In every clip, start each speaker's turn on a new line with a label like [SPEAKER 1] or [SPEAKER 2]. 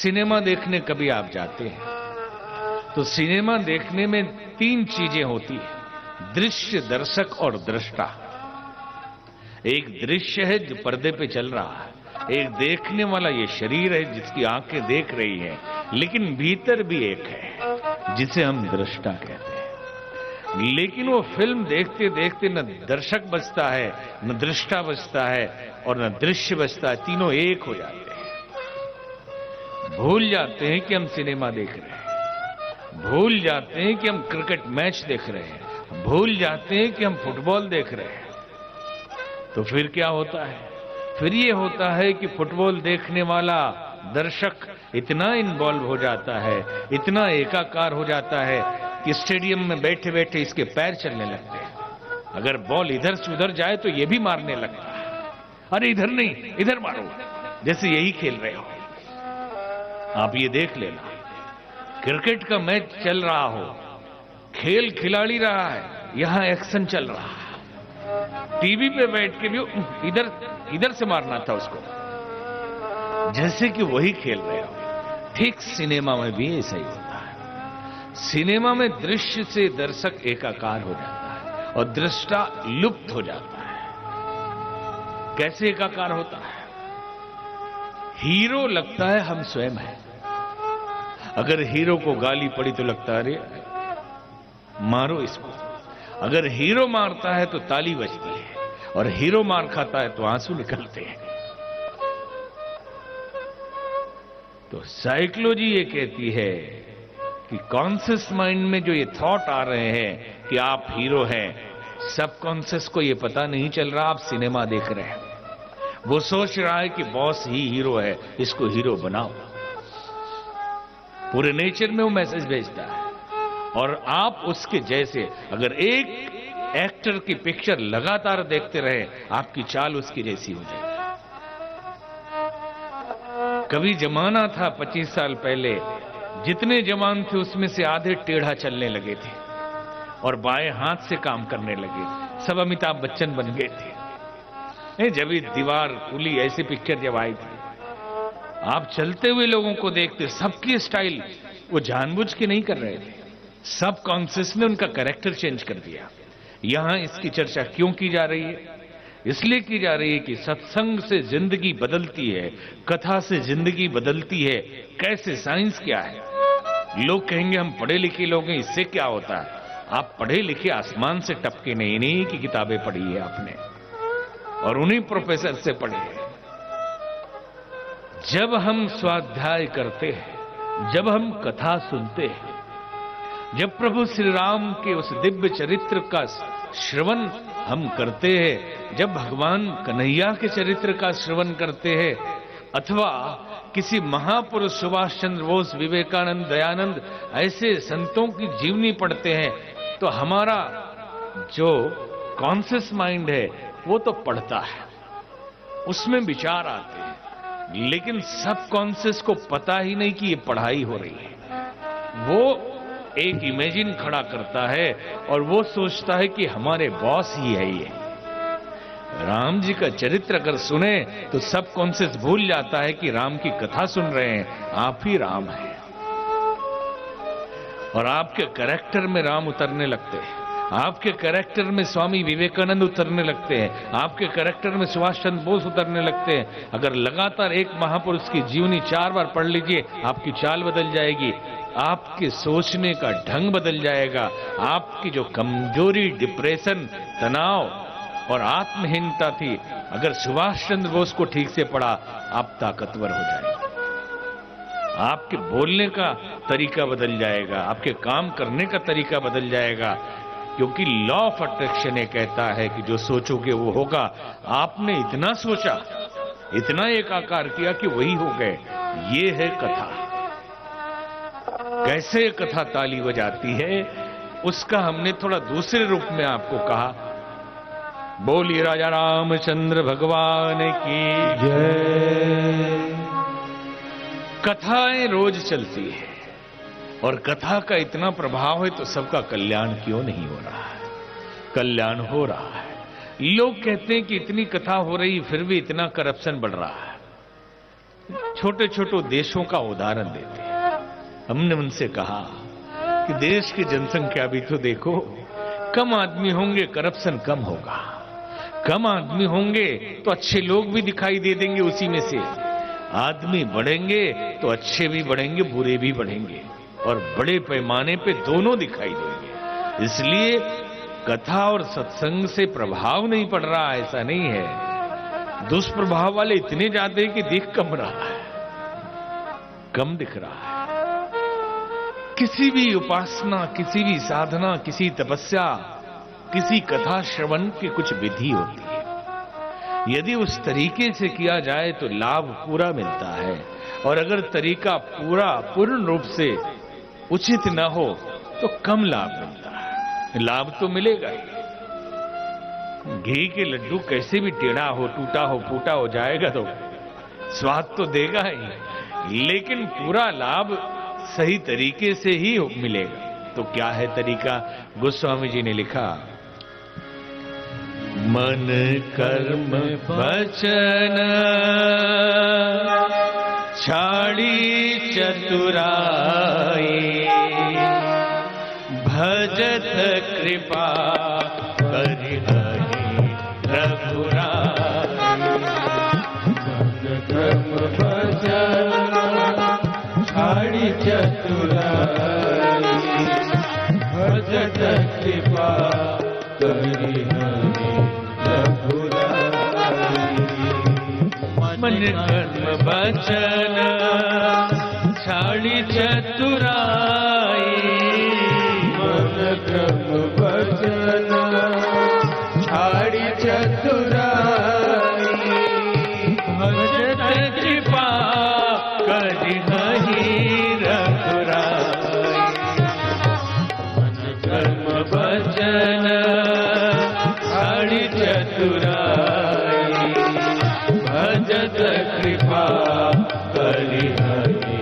[SPEAKER 1] Cinema देखने कभी आप जाते हैं तो सिनेमा देखने में 3 चीजें होती है, दृश्य, दर्शक और दृष्टा। एक दृश्य है जो पर्दे पे चल रहा है, एक देखने वाला ये शरीर है जिसकी आंखें देख रही हैं, लेकिन भीतर भी एक है जिसे हम दृष्टा कहते हैं। लेकिन वो फिल्म देखते देखते न दर्शक बचता है, न दृष्टा बचता है और न दृश्य बचता है, तीनों एक हो जाते हैं। भूल जाते हैं कि हम सिनेमा देख रहे हैं, भूल जाते हैं कि हम क्रिकेट मैच देख रहे हैं, भूल जाते हैं कि हम फुटबॉल देख रहे हैं। तो फिर क्या होता है? फिर ये होता है कि फुटबॉल देखने वाला दर्शक इतना इन्वॉल्व हो जाता है, इतना एकाकार हो जाता है कि स्टेडियम में बैठे बैठे इसके पैर चलने लगते हैं। अगर बॉल इधर से उधर जाए तो ये भी मारने लगता है, अरे इधर नहीं इधर मारो, जैसे यही खेल रहे हो। आप ये देख लेना, क्रिकेट का मैच चल रहा हो, खेल खिलाड़ी रहा है, यहां एक्शन चल रहा है, टीवी पे बैठ के भी इधर से मारना था उसको, जैसे कि वही खेल रहे हो। ठीक सिनेमा में भी ऐसा ही होता है। सिनेमा में दृश्य से दर्शक एकाकार हो जाता है और दृष्टा लुप्त हो जाता है। कैसे एकाकार होता है? हीरो लगता है हम स्वयं हैं। अगर हीरो को गाली पड़ी तो लगता है अरे मारो इसको। अगर हीरो मारता है तो ताली बजती है और हीरो मार खाता है तो आंसू निकलते हैं। तो साइकोलॉजी ये कहती है कि कॉन्शियस माइंड में जो ये थॉट आ रहे हैं कि आप हीरो हैं, सबकॉन्शियस को ये पता नहीं चल रहा आप सिनेमा देख रहे हैं। वो सोच रहा है कि बॉस ही हीरो है, इसको हीरो बनाओ। पूरे नेचर में वो मैसेज भेजता है और आप उसके जैसे अगर एक एक्टर की पिक्चर लगातार देखते रहे, आपकी चाल उसकी जैसी हो जाएगी। कभी जमाना था 25 साल पहले, जितने जवान थे उसमें से आधे टेढ़ा चलने लगे थे और बाएं हाथ से काम करने लगे, सब अमिताभ बच्चन बन गए थे। जब ये दीवार खुली ऐसी पिक्चर जब आई थी, आप चलते हुए लोगों को देखते, सबकी स्टाइल वो जानबूझ के नहीं कर रहे थे, सब कॉन्शियस ने उनका कैरेक्टर चेंज कर दिया। यहां इसकी चर्चा क्यों की जा रही है? इसलिए की जा रही है कि सत्संग से जिंदगी बदलती है, कथा से जिंदगी बदलती है। कैसे? साइंस क्या है? लोग कहेंगे हम पढ़े लिखे लोग हैं, इससे क्या होता है? आप पढ़े लिखे आसमान से टपके नहीं, इन्हीं की किताबें पढ़ी है आपने और उन्हीं प्रोफेसर से पढ़ी है। जब हम स्वाध्याय करते हैं, जब हम कथा सुनते हैं, जब प्रभु श्री राम के उस दिव्य चरित्र का श्रवण हम करते हैं, जब भगवान कन्हैया के चरित्र का श्रवण करते हैं, अथवा किसी महापुरुष सुभाष चंद्र बोस, विवेकानंद, दयानंद ऐसे संतों की जीवनी पढ़ते हैं, तो हमारा जो कॉन्शियस माइंड है वो तो पढ़ता है, उसमें विचार आते हैं, लेकिन सब कॉन्शियस को पता ही नहीं कि ये पढ़ाई हो रही है। वो एक इमेजिन खड़ा करता है और वो सोचता है कि हमारे बॉस ही है ये। राम जी का चरित्र अगर सुने तो सब कॉन्शियस भूल जाता है कि राम की कथा सुन रहे हैं, आप ही राम हैं और आपके कैरेक्टर में राम उतरने लगते हैं, आपके कैरेक्टर में स्वामी विवेकानंद उतरने लगते हैं, आपके कैरेक्टर में सुभाष चंद्र बोस उतरने लगते हैं। अगर लगातार एक महापुरुष की जीवनी 4 बार पढ़ लीजिए, आपकी चाल बदल जाएगी, आपके सोचने का ढंग बदल जाएगा, आपकी जो कमजोरी, डिप्रेशन, तनाव और आत्महीनता थी, अगर सुभाष चंद्र बोस को ठीक से पढ़ा, आप ताकतवर हो जाएंगे। आपके बोलने का तरीका बदल जाएगा, आपके काम करने का तरीका बदल जाएगा, क्योंकि लॉ ऑफ अट्रैक्शन ये कहता है कि जो सोचोगे वो होगा। आपने इतना सोचा, इतना एकाकार किया कि वही हो गए। ये है कथा। कैसे कथा ताली बजाती है, उसका हमने थोड़ा दूसरे रूप में आपको कहा। बोलिए राजा रामचंद्र भगवान की जय। कथाएं रोज चलती है और कथा का इतना प्रभाव है तो सबका कल्याण क्यों नहीं हो रहा है? कल्याण हो रहा है। लोग कहते हैं कि इतनी कथा हो रही फिर भी इतना करप्शन बढ़ रहा है। छोटे छोटे देशों का उदाहरण देते हैं। हमने उनसे कहा कि देश की जनसंख्या भी तो देखो, कम आदमी होंगे करप्शन कम होगा, कम आदमी होंगे तो अच्छे लोग भी दिखाई दे देंगे उसी में से, आदमी बढ़ेंगे तो अच्छे भी बढ़ेंगे बुरे भी बढ़ेंगे और बड़े पैमाने पे दोनों दिखाई देंगे। इसलिए कथा और सत्संग से प्रभाव नहीं पड़ रहा, ऐसा नहीं है। दुष्प्रभाव वाले इतने ज्यादा कि दिख कम रहा है, कम दिख रहा है। किसी भी उपासना, किसी भी साधना, किसी तपस्या, किसी कथा श्रवण की कुछ विधि होती है। यदि उस तरीके से किया जाए तो लाभ पूरा मिलता है, और अगर तरीका पूर्ण रूप से उचित न हो तो कम लाभ मिलता है। लाभ तो मिलेगा ही। घी के लड्डू कैसे भी टेढ़ा हो, टूटा हो, फूटा हो जाएगा तो स्वाद तो देगा ही, लेकिन पूरा लाभ सही तरीके से ही मिलेगा। तो क्या है तरीका? गोस्वामी जी ने लिखा, मन कर्म वचन छाड़ी चतुराई, भजत कृपा करिहहि रघुराई। मन कर्म वचन छाड़ी चतुराई, भजत कृपा करिहहि रघुराई। मन कर्म वचन छाड़ी चतुराई, मन कर्म वचन छाड़ी चतुराई, भजत कृपा करिहहि रघुराई। मन कर्म वचन छाड़ी चतुराई, भजत कृपा करिहहि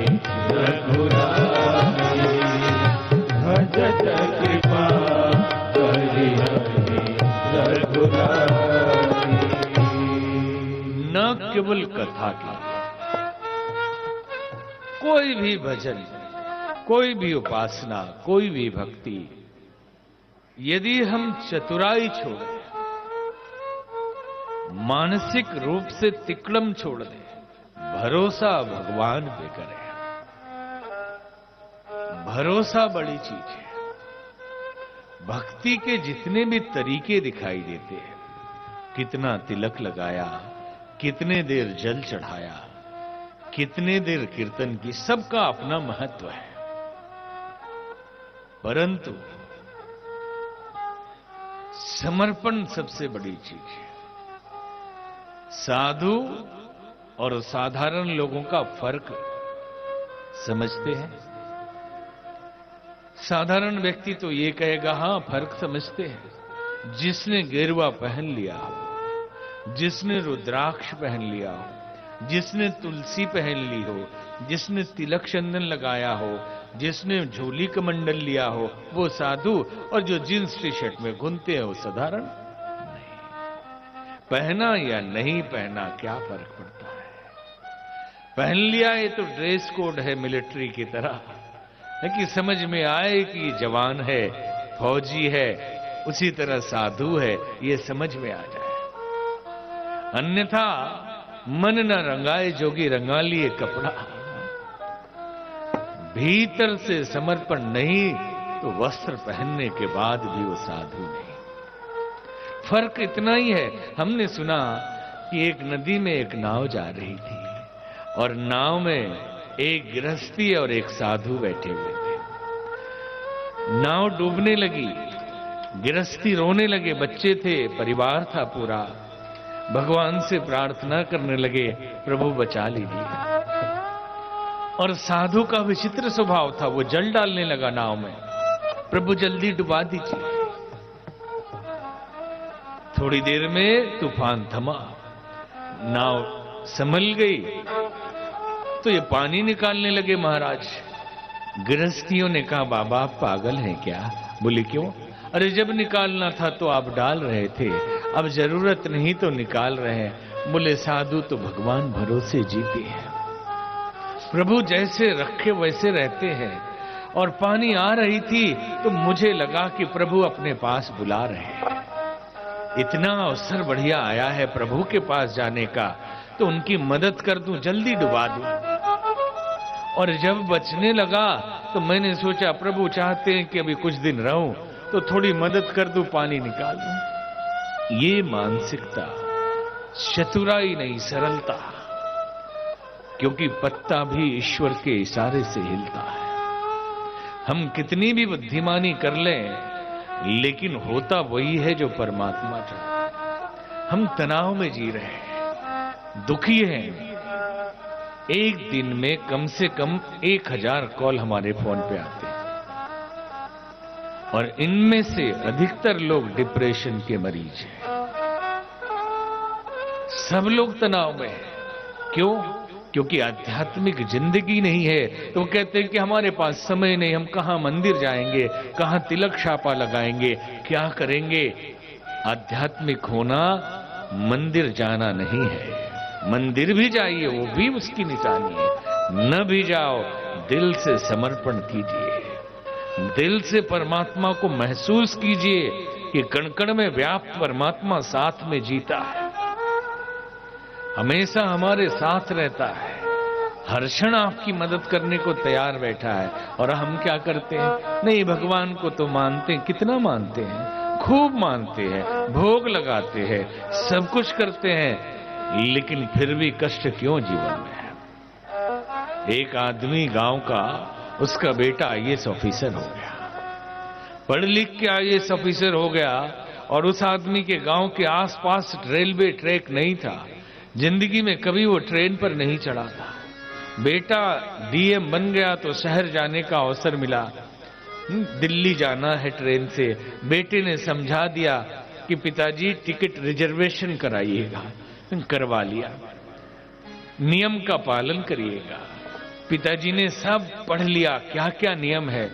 [SPEAKER 1] रघुराई, भजत कृपा करिहहि रघुराई। न केवल कथा की, कोई भी भजन, कोई भी उपासना, कोई भी भक्ति, यदि हम चतुराई छोड़ दें, मानसिक रूप से तिकड़म छोड़ दें, भरोसा भगवान पे करें। भरोसा बड़ी चीज है। भक्ति के जितने भी तरीके दिखाई देते हैं, कितना तिलक लगाया, कितने देर जल चढ़ाया, कितने देर कीर्तन की, सबका अपना महत्व है। परंतु समर्पण सबसे बड़ी चीज है। साधु और साधारण लोगों का फर्क समझते हैं? साधारण व्यक्ति तो ये कहेगा हां फर्क समझते हैं। जिसने गेरुआ पहन लिया हो, जिसने रुद्राक्ष पहन लिया हो, जिसने तुलसी पहन ली हो, जिसने तिलक चंदन लगाया हो, जिसने झोली कमंडल लिया हो, वो साधु, और जो जींस टी शर्ट में घूमते हैं वो साधारण। नहीं, पहना या नहीं पहना क्या फर्क पड़ता है? पहन लिया ये तो ड्रेस कोड है मिलिट्री की तरह, है कि समझ में आए कि ये जवान है, फौजी है, उसी तरह साधु है, ये समझ में आ जाए। अन्यथा मन न रंगाए जोगी रंगा लिए कपड़ा। भीतर से समर्पण नहीं तो वस्त्र पहनने के बाद भी वो साधु नहीं। फर्क इतना ही है। हमने सुना कि एक नदी में एक नाव जा रही थी और नाव में एक गृहस्थी और एक साधु बैठे हुए थे। नाव डूबने लगी, गृहस्थी रोने लगे, बच्चे थे, परिवार था पूरा, भगवान से प्रार्थना करने लगे प्रभु बचा लीजिए। और साधु का विचित्र स्वभाव था, वो जल डालने लगा नाव में, प्रभु जल्दी डुबा दीजिए। थोड़ी देर में तूफान थमा, नाव संभल गई तो ये पानी निकालने लगे महाराज। गृहस्थियों ने कहा बाबा आप पागल हैं क्या? बोले क्यों? अरे जब निकालना था तो आप डाल रहे थे, अब जरूरत नहीं तो निकाल रहे हैं। बोले साधु तो भगवान भरोसे जीते हैं, प्रभु जैसे रखे वैसे रहते हैं। और पानी आ रही थी तो मुझे लगा कि प्रभु अपने पास बुला रहे हैं। इतना अवसर बढ़िया आया है प्रभु के पास जाने का, तो उनकी मदद कर दूं, जल्दी डुबा दूं। और जब बचने लगा तो मैंने सोचा प्रभु चाहते हैं कि अभी कुछ दिन रहूं, तो थोड़ी मदद कर दूं, पानी निकाल दूं। ये मानसिकता चतुराई नहीं, सरलता। क्योंकि पत्ता भी ईश्वर के इशारे से हिलता है। हम कितनी भी बुद्धिमानी कर लें, लेकिन होता वही है जो परमात्मा चाहता। हम तनाव में जी रहे हैं, दुखी हैं। एक दिन में कम से कम 1000 कॉल हमारे फोन पे आते हैं, और इनमें से अधिकतर लोग डिप्रेशन के मरीज हैं। सब लोग तनाव में हैं। क्यों? क्योंकि आध्यात्मिक जिंदगी नहीं है। तो कहते हैं कि हमारे पास समय नहीं, हम कहां मंदिर जाएंगे, कहां तिलक छापा लगाएंगे, क्या करेंगे। आध्यात्मिक होना मंदिर जाना नहीं है। मंदिर भी जाइए, वो भी उसकी निशानी है। न भी जाओ, दिल से समर्पण कीजिए, दिल से परमात्मा को महसूस कीजिए कि कण कण में व्याप्त परमात्मा साथ में जीता है, हमेशा हमारे साथ रहता है, हर क्षण आपकी मदद करने को तैयार बैठा है। और हम क्या करते हैं? नहीं, भगवान को तो मानते हैं। कितना मानते हैं? खूब मानते हैं, भोग लगाते हैं, सब कुछ करते हैं, लेकिन फिर भी कष्ट क्यों जीवन में है। एक आदमी गांव का, उसका बेटा आईएएस ऑफिसर हो गया, पढ़ लिख के आईएएस ऑफिसर हो गया, और उस आदमी के गांव के आसपास रेलवे ट्रैक नहीं था। जिंदगी में कभी वो ट्रेन पर नहीं चढ़ा था। बेटा डीएम बन गया तो शहर जाने का अवसर मिला। दिल्ली जाना है ट्रेन से। बेटे ने समझा दिया कि पिताजी टिकट रिजर्वेशन कराइएगा। करवा लिया, नियम का पालन करिएगा। पिताजी ने सब पढ़ लिया, क्या क्या नियम है।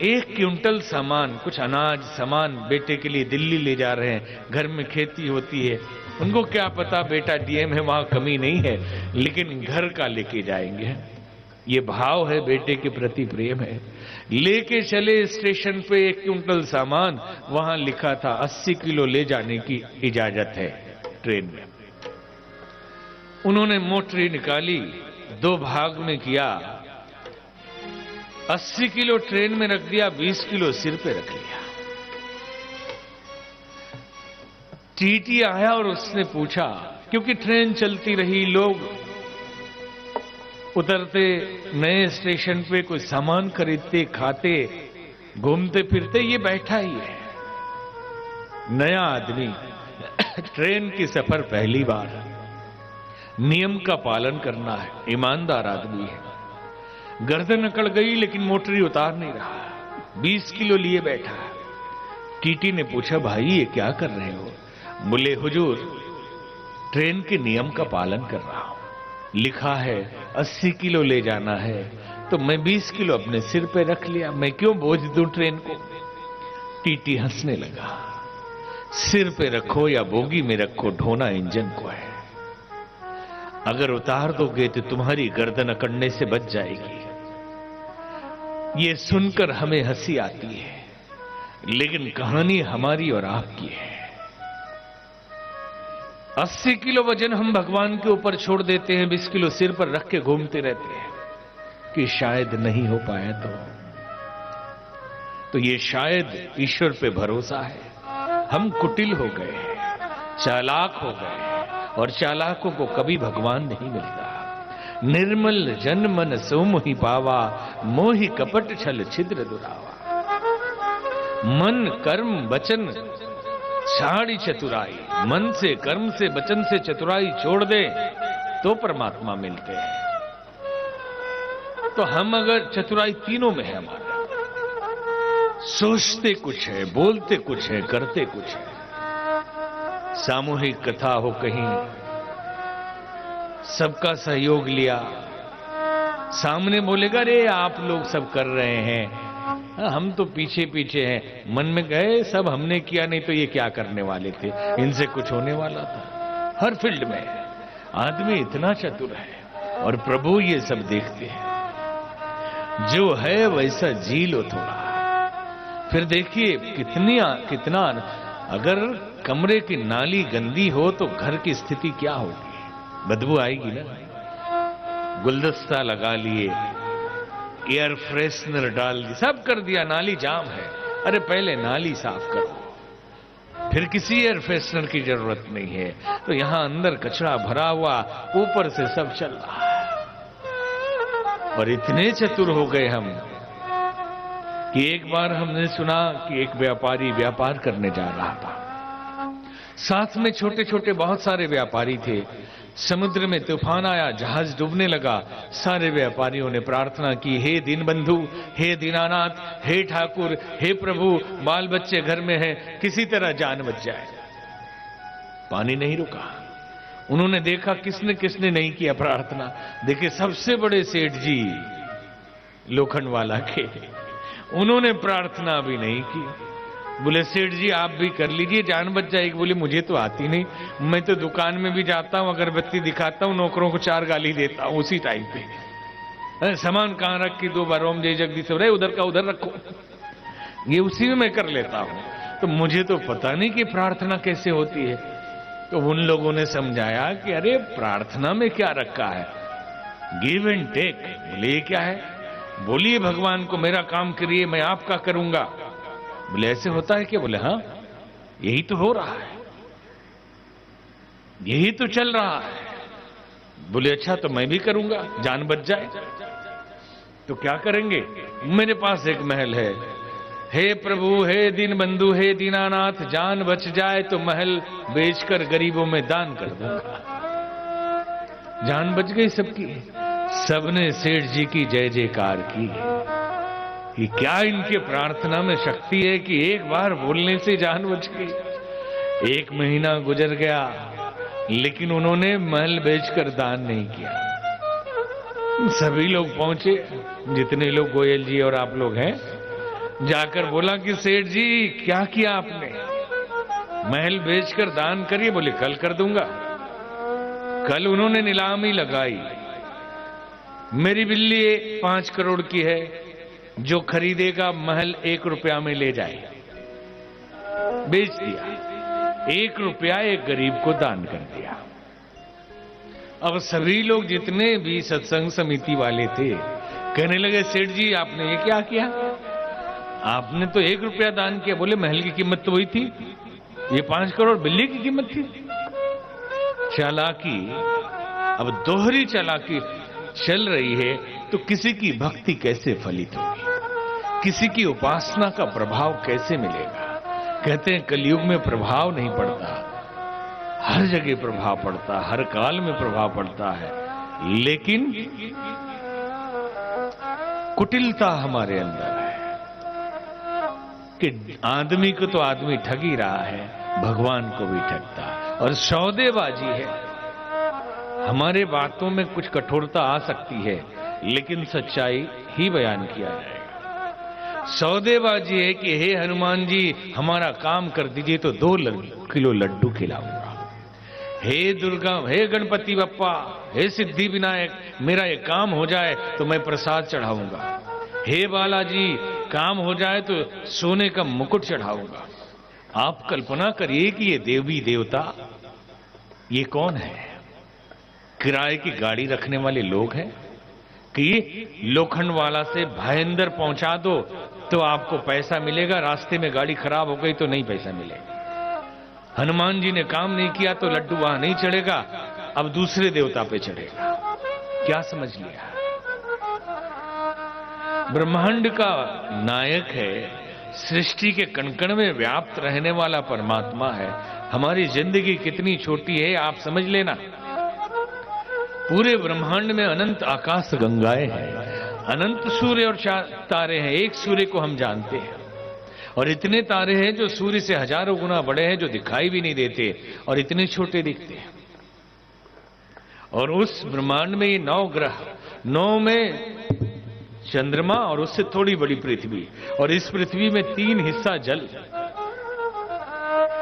[SPEAKER 1] 1 क्विंटल सामान, कुछ अनाज सामान बेटे के लिए दिल्ली ले जा रहे हैं। घर में खेती होती है, उनको क्या पता बेटा डीएम है, वहां कमी नहीं है, लेकिन घर का लेके जाएंगे। ये भाव है, बेटे के प्रति प्रेम है। लेके चले स्टेशन पे 1 क्विंटल सामान, वहां लिखा था 80 किलो ले जाने की इजाजत है ट्रेन में। उन्होंने मोटरी निकाली, 2 भाग में किया, 80 किलो ट्रेन में रख दिया, 20 किलो सिर पे रख लिया। टीटी आया और उसने पूछा, क्योंकि ट्रेन चलती रही, लोग उतरते, नए स्टेशन पे कोई सामान खरीदते, खाते, घूमते फिरते, ये बैठा ही है नया आदमी, ट्रेन की सफर पहली बार, नियम का पालन करना है, ईमानदार आदमी है। गर्दन अकड़ गई लेकिन मोटरी उतार नहीं रहा, 20 किलो लिए बैठा। टीटी ने पूछा, भाई ये क्या कर रहे हो? बोले, हुजूर ट्रेन के नियम का पालन कर रहा हूं, लिखा है 80 किलो ले जाना है, तो मैं 20 किलो अपने सिर पे रख लिया, मैं क्यों बोझ दूं ट्रेन को। टीटी हंसने लगा, सिर पे रखो या बोगी में रखो, ढोना इंजन को है। अगर उतार दोगे तो तुम्हारी गर्दन अकड़ने से बच जाएगी। ये सुनकर हमें हंसी आती है, लेकिन कहानी हमारी और आपकी है। 80 किलो वजन हम भगवान के ऊपर छोड़ देते हैं, 20 किलो सिर पर रख के घूमते रहते हैं कि शायद नहीं हो पाया तो ये शायद ईश्वर पे भरोसा है। हम कुटिल हो गए हैं, चालाक हो गए हैं, और चालाकों को कभी भगवान नहीं मिलता। निर्मल जन मन सो मोहि पावा, मोहि कपट छल छिद्र दुरावा। मन कर्म वचन छाड़ी चतुराई, मन से, कर्म से, वचन से चतुराई छोड़ दे तो परमात्मा मिलते हैं। तो हम अगर चतुराई तीनों में है हमारा, सोचते कुछ है, बोलते कुछ है, करते कुछ है। सामूहिक कथा हो कहीं, सबका सहयोग लिया, सामने बोलेगा रे आप लोग सब कर रहे हैं, हम तो पीछे पीछे हैं। मन में गए सब हमने किया, नहीं तो ये क्या करने वाले थे, इनसे कुछ होने वाला था। हर फील्ड में आदमी इतना चतुर है, और प्रभु ये सब देखते हैं। जो है वैसा जी लो थोड़ा। फिर देखिए कितना अगर कमरे की नाली गंदी हो तो घर की स्थिति क्या होगी, बदबू आएगी ना। गुलदस्ता लगा लिए, एयर फ्रेशनर डाल दिया, सब कर दिया, नाली जाम है। अरे पहले नाली साफ करो, फिर किसी एयर फ्रेशनर की जरूरत नहीं है। तो यहां अंदर कचरा भरा हुआ, ऊपर से सब चल रहा है। और इतने चतुर हो गए हम कि एक बार हमने सुना कि एक व्यापारी व्यापार करने जा रहा था, साथ में छोटे छोटे बहुत सारे व्यापारी थे। समुद्र में तूफान आया, जहाज डूबने लगा। सारे व्यापारियों ने प्रार्थना की, हे दीनबंधु, हे दीनानाथ, हे ठाकुर, हे प्रभु, बाल बच्चे घर में हैं, किसी तरह जान बच जाए। पानी नहीं रुका। उन्होंने देखा किसने किसने नहीं किया प्रार्थना। देखिए सबसे बड़े सेठ जी लोखंडवाला के, उन्होंने प्रार्थना भी नहीं की। बोले सेठ जी आप भी कर लीजिए, जान बच जाएगी। बोले मुझे तो आती नहीं, मैं तो दुकान में भी जाता हूं, अगरबत्ती दिखाता हूं, नौकरों को 4 गाली देता हूं उसी टाइम पे। सामान कहां रख के 2 बार ओम जय जगदीश रहे, उधर का उधर रखो, ये उसी में मैं कर लेता हूं। तो मुझे तो पता नहीं कि प्रार्थना कैसे होती है। तो उन लोगों ने समझाया कि अरे प्रार्थना में क्या रखा है, गिव एंड टेक। बोले ये क्या है? बोलिए भगवान को मेरा काम करिए, मैं आपका करूंगा। बोले ऐसे होता है क्या? बोले हाँ, यही तो हो रहा है, यही तो चल रहा है। बोले अच्छा तो मैं भी करूंगा, जान बच जाए। तो क्या करेंगे? मेरे पास एक महल है, हे प्रभु, हे दीनबंधु, हे दीनानाथ, जान बच जाए तो महल बेचकर गरीबों में दान कर दूंगा। जान बच गई सबकी। सबने सेठ जी की जय जयकार की कि क्या इनके प्रार्थना में शक्ति है कि एक बार बोलने से जान बच गई। 1 महीना गुजर गया, लेकिन उन्होंने महल बेचकर दान नहीं किया। सभी लोग पहुंचे, जितने लोग गोयल जी और आप लोग हैं, जाकर बोला कि सेठ जी क्या किया आपने, महल बेचकर दान करिए। बोले कल कर दूंगा। कल उन्होंने नीलामी लगाई, मेरी बिल्ली 5 करोड़ की है, जो खरीदेगा महल 1 रुपया में ले जाए। बेच दिया, 1 रुपया एक गरीब को दान कर दिया। अब सभी लोग जितने भी सत्संग समिति वाले थे कहने लगे सेठ जी आपने ये क्या किया, आपने तो 1 रुपया दान किया। बोले महल की कीमत तो वही थी, ये 5 करोड़ बिल्ली की कीमत थी। चालाकी, अब दोहरी चालाकी चल रही है। तो किसी की भक्ति कैसे फलित होगी, किसी की उपासना का प्रभाव कैसे मिलेगा? कहते हैं कलयुग में प्रभाव नहीं पड़ता, हर जगह प्रभाव पड़ता, हर काल में प्रभाव पड़ता है, लेकिन कुटिलता हमारे अंदर है कि आदमी को तो आदमी ठग ही रहा है, भगवान को भी ठगता है। और सौदेबाजी है। हमारे बातों में कुछ कठोरता आ सकती है, लेकिन सच्चाई ही बयान किया जाएगा। सौदेबाजी है कि हे हनुमान जी हमारा काम कर दीजिए तो 2 किलो लड्डू खिलाऊंगा। हे दुर्गा, हे गणपति बप्पा, हे सिद्धि विनायक, मेरा ये काम हो जाए तो मैं प्रसाद चढ़ाऊंगा। हे बालाजी काम हो जाए तो सोने का मुकुट चढ़ाऊंगा। आप कल्पना करिए कि ये देवी देवता ये कौन है? किराए की गाड़ी रखने वाले लोग हैं कि लोखंडवाला से भाईंदर पहुंचा दो तो आपको पैसा मिलेगा, रास्ते में गाड़ी खराब हो गई तो नहीं पैसा मिलेगा। हनुमान जी ने काम नहीं किया तो लड्डू वहां नहीं चढ़ेगा, अब दूसरे देवता पे चढ़ेगा। क्या समझ लिया? ब्रह्मांड का नायक है, सृष्टि के कण-कण में व्याप्त रहने वाला परमात्मा है। हमारी जिंदगी कितनी छोटी है आप समझ लेना। पूरे ब्रह्मांड में अनंत आकाश गंगाएं हैं, अनंत सूर्य और तारे हैं। एक सूर्य को हम जानते हैं और इतने तारे हैं जो सूर्य से हजारों गुना बड़े हैं, जो दिखाई भी नहीं देते और इतने छोटे दिखते हैं। और उस ब्रह्मांड में ये 9 ग्रह, 9 में चंद्रमा और उससे थोड़ी बड़ी पृथ्वी, और इस पृथ्वी में 3 हिस्सा जल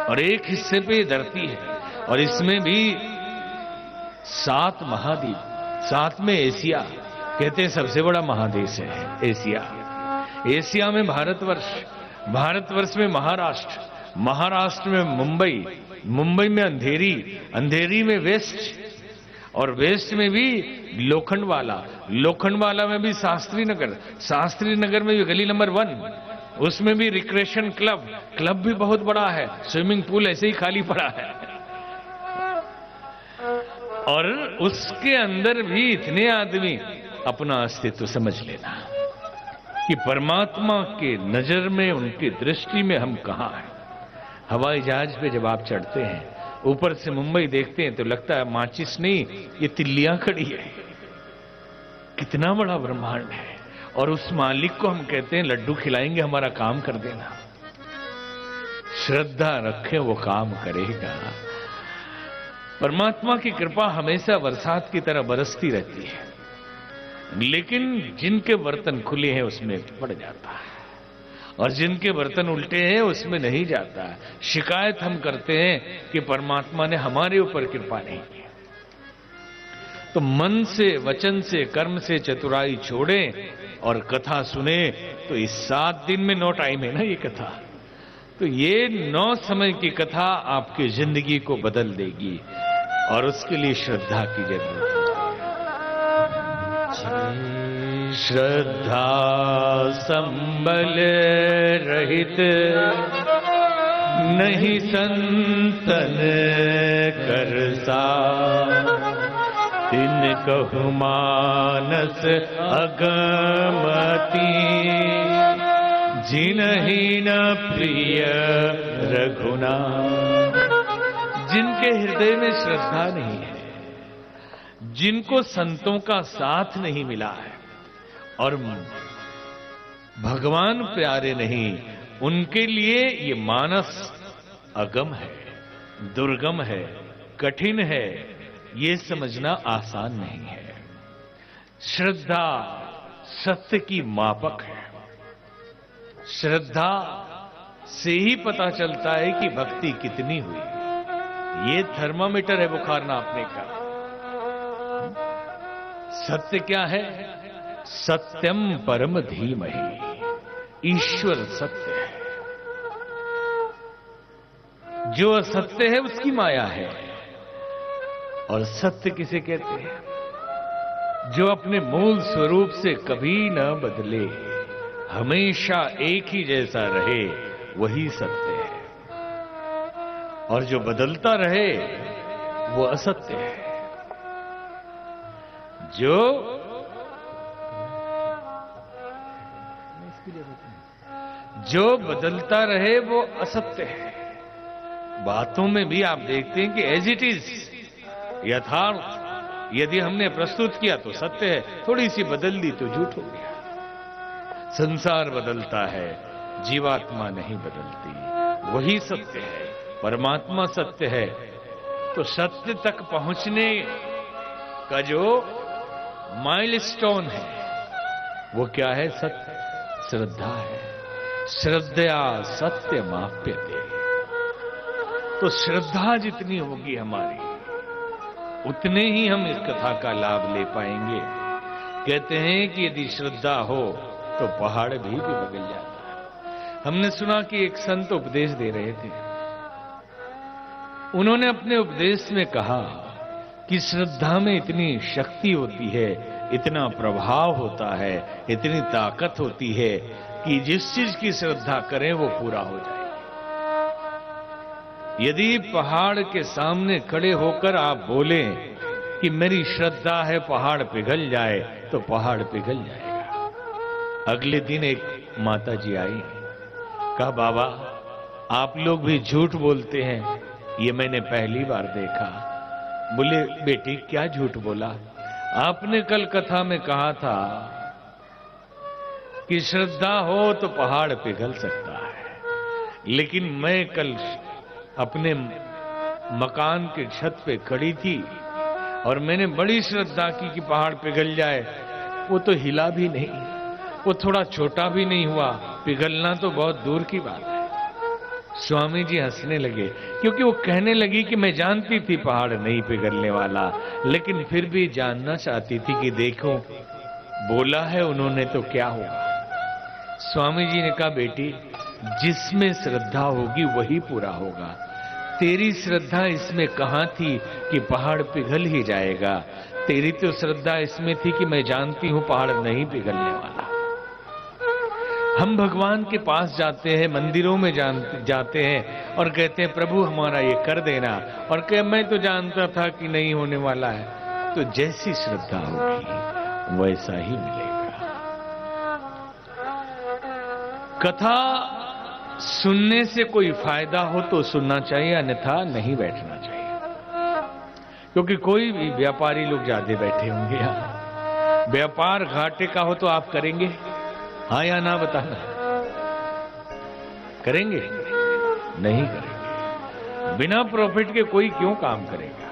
[SPEAKER 1] और 1 हिस्से पे धरती है, और इसमें भी 7 महाद्वीप, साथ में एशिया, कहते हैं सबसे बड़ा महादेश है एशिया। एशिया में भारतवर्ष, भारतवर्ष में महाराष्ट्र, महाराष्ट्र में मुंबई, मुंबई में अंधेरी, अंधेरी में वेस्ट, और वेस्ट में भी लोखंडवाला, लोखंडवाला में भी शास्त्री नगर, शास्त्री नगर में भी गली नंबर 1, उसमें भी रिक्रिएशन क्लब, क्लब भी बहुत बड़ा है, स्विमिंग पूल ऐसे ही खाली पड़ा है। और उसके अंदर भी इतने आदमी, अपना अस्तित्व समझ लेना कि परमात्मा के नजर में, उनकी दृष्टि में हम कहां हैं। हवाई जहाज पे जब आप चढ़ते हैं, ऊपर से मुंबई देखते हैं तो लगता है माचिस नहीं, ये तिल्लियां खड़ी है। कितना बड़ा ब्रह्मांड है, और उस मालिक को हम कहते हैं लड्डू खिलाएंगे, हमारा काम कर देना। श्रद्धा रखें वो काम करेगा। परमात्मा की कृपा हमेशा बरसात की तरह बरसती रहती है, लेकिन जिनके बर्तन खुले हैं उसमें पड़ जाता है, और जिनके बर्तन उल्टे हैं उसमें नहीं जाता। शिकायत हम करते हैं कि परमात्मा ने हमारे ऊपर कृपा नहीं की। तो मन से, वचन से, कर्म से चतुराई छोड़ें और कथा सुने। तो इस 7 दिन में 9 टाइम है ना ये कथा, तो ये 9 समय की कथा आपकी जिंदगी को बदल देगी, और उसके लिए श्रद्धा की जरूरत है। श्रद्धा संबल रहित नहीं संतन करसा, तिन कहु मानस अगमती, जिनहि न प्रिय रघुनाथ। जिनके हृदय में श्रद्धा नहीं है, जिनको संतों का साथ नहीं मिला है और भगवान प्यारे नहीं, उनके लिए ये मानस अगम है, दुर्गम है, कठिन है, ये समझना आसान नहीं है। श्रद्धा सत्य की मापक है। श्रद्धा से ही पता चलता है कि भक्ति कितनी हुई। ये थर्मामीटर है बुखार नापने का। सत्य क्या है? सत्यम परम धीमहि, ईश्वर सत्य है। जो असत्य है उसकी माया है। और सत्य किसे कहते हैं? जो अपने मूल स्वरूप से कभी न बदले, हमेशा एक ही जैसा रहे, वही सत्य है। और जो बदलता रहे वो असत्य है। जो बदलता रहे वो असत्य है। बातों में भी आप देखते हैं कि एज इट इज, यथार्थ यदि हमने प्रस्तुत किया तो सत्य है, थोड़ी सी बदल दी तो झूठ हो गया। संसार बदलता है, जीवात्मा नहीं बदलती, वही सत्य है। परमात्मा सत्य है। तो सत्य तक पहुंचने का जो माइलस्टोन है वो क्या है? सत्य, श्रद्धा है। श्रद्धया सत्य माप्यते। तो श्रद्धा जितनी होगी हमारी, उतने ही हम इस कथा का लाभ ले पाएंगे। कहते हैं कि यदि श्रद्धा हो तो पहाड़ भी पिघल जाता है। हमने सुना कि एक संत उपदेश दे रहे थे। उन्होंने अपने उपदेश में कहा कि श्रद्धा में इतनी शक्ति होती है, इतना प्रभाव होता है, इतनी ताकत होती है कि जिस चीज की श्रद्धा करें वो पूरा हो जाए। यदि पहाड़ के सामने खड़े होकर आप बोलें कि मेरी श्रद्धा है पहाड़ पिघल जाए, तो पहाड़ पिघल जाएगा। अगले दिन एक माता जी आई, कहा बाबा आप लोग भी झूठ बोलते हैं, ये मैंने पहली बार देखा। बोले बेटी क्या झूठ बोला? आपने कल कथा में कहा था कि श्रद्धा हो तो पहाड़ पिघल सकता है, लेकिन मैं कल अपने मकान के छत पे खड़ी थी और मैंने बड़ी श्रद्धा की कि पहाड़ पिघल जाए। वो तो हिला भी नहीं, वो थोड़ा छोटा भी नहीं हुआ, पिघलना तो बहुत दूर की बात है। स्वामी जी हंसने लगे, क्योंकि वो कहने लगी कि मैं जानती थी पहाड़ नहीं पिघलने वाला, लेकिन फिर भी जानना चाहती थी कि देखो बोला है उन्होंने तो क्या होगा। स्वामी जी ने कहा, बेटी जिसमें श्रद्धा होगी वही पूरा होगा। तेरी श्रद्धा इसमें कहां थी कि पहाड़ पिघल ही जाएगा। तेरी तो श्रद्धा इसमें थी कि मैं जानती हूं पहाड़ नहीं पिघलने वाला। हम भगवान के पास जाते हैं, मंदिरों में जाते हैं और कहते हैं प्रभु हमारा ये कर देना, और कह मैं तो जानता था कि नहीं होने वाला है। तो जैसी श्रद्धा होगी वैसा ही मिलेगा। कथा सुनने से कोई फायदा हो तो सुनना चाहिए, अन्यथा नहीं बैठना चाहिए। क्योंकि कोई भी व्यापारी लोग ज्यादा बैठे होंगे यहां, व्यापार घाटे का हो तो आप करेंगे? हाँ या ना बताना। करेंगे? नहीं करेंगे। बिना प्रॉफिट के कोई क्यों काम करेगा?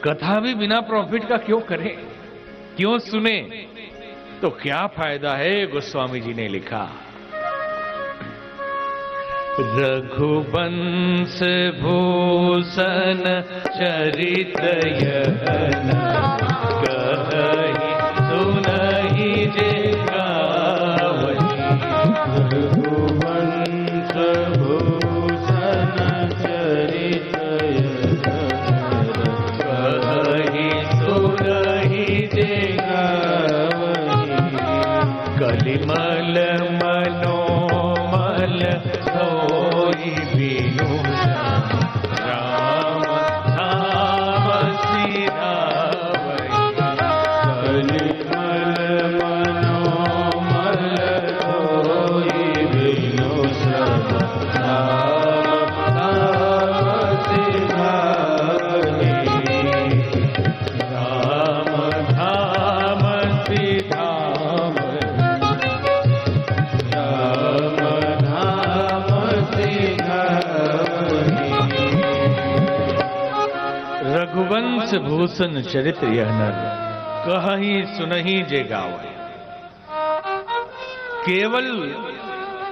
[SPEAKER 1] कथा भी बिना प्रॉफिट का क्यों करे, क्यों सुने? तो क्या फायदा है? गोस्वामी जी ने लिखा, रघुवंश भूषण चरित यहन कहि सुनहि जे गावहि। रघुवंश भूषण चरित यहन कहि सुनहि जे गावहि। कलिमल मनोमल धोई बिनु राम नाम सिधावहि। कलिमल मनोमल धोई बिनु राम नाम सिधावहि। राम धाम सिधावहि। रघुवंश भूषण चरित्र यह नर कहि सुनहि जे गावै। केवल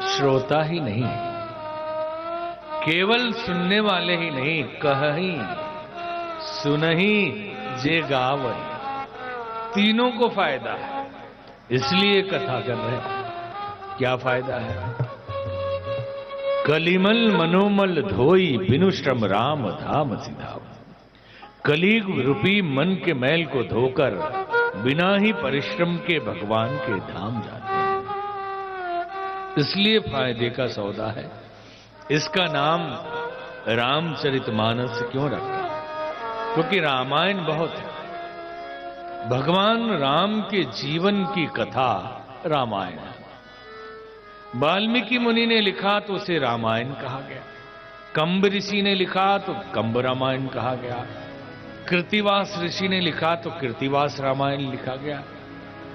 [SPEAKER 1] श्रोता ही नहीं, केवल सुनने वाले ही नहीं, कहि सुनहि जे गावै, तीनों को फायदा है। इसलिए कथा कर रहे हैं। क्या फायदा है? कलिमल मनोमल धोई बिनु श्रम राम धाम सिधाव। कलयुग रूपी मन के मैल को धोकर बिना ही परिश्रम के भगवान के धाम जाते हैं। इसलिए फायदे का सौदा है। इसका नाम रामचरितमानस क्यों रखा? क्योंकि रामायण बहुत है। भगवान राम के जीवन की कथा रामायण है। वाल्मीकि मुनि ने लिखा तो उसे रामायण कहा गया। कंब ऋषि ने लिखा तो कंब रामायण कहा गया। कृतिवास ऋषि ने लिखा तो कृतिवास रामायण लिखा गया।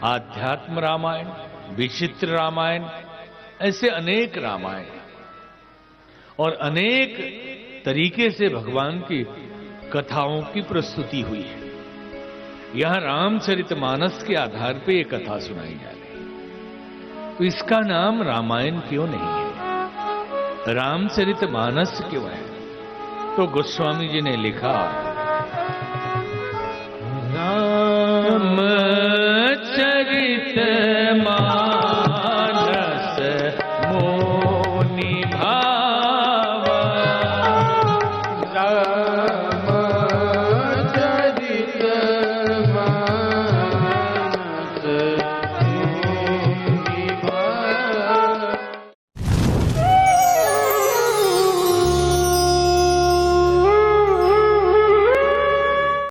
[SPEAKER 1] आध्यात्म रामायण, विचित्र रामायण, ऐसे अनेक रामायण और अनेक तरीके से भगवान की कथाओं की प्रस्तुति हुई है। यहां रामचरितमानस के आधार पर यह कथा सुनाई जा रही है। तो इसका नाम रामायण क्यों नहीं है? रामचरितमानस क्यों है? तो गोस्वामी जी ने लिखा, राम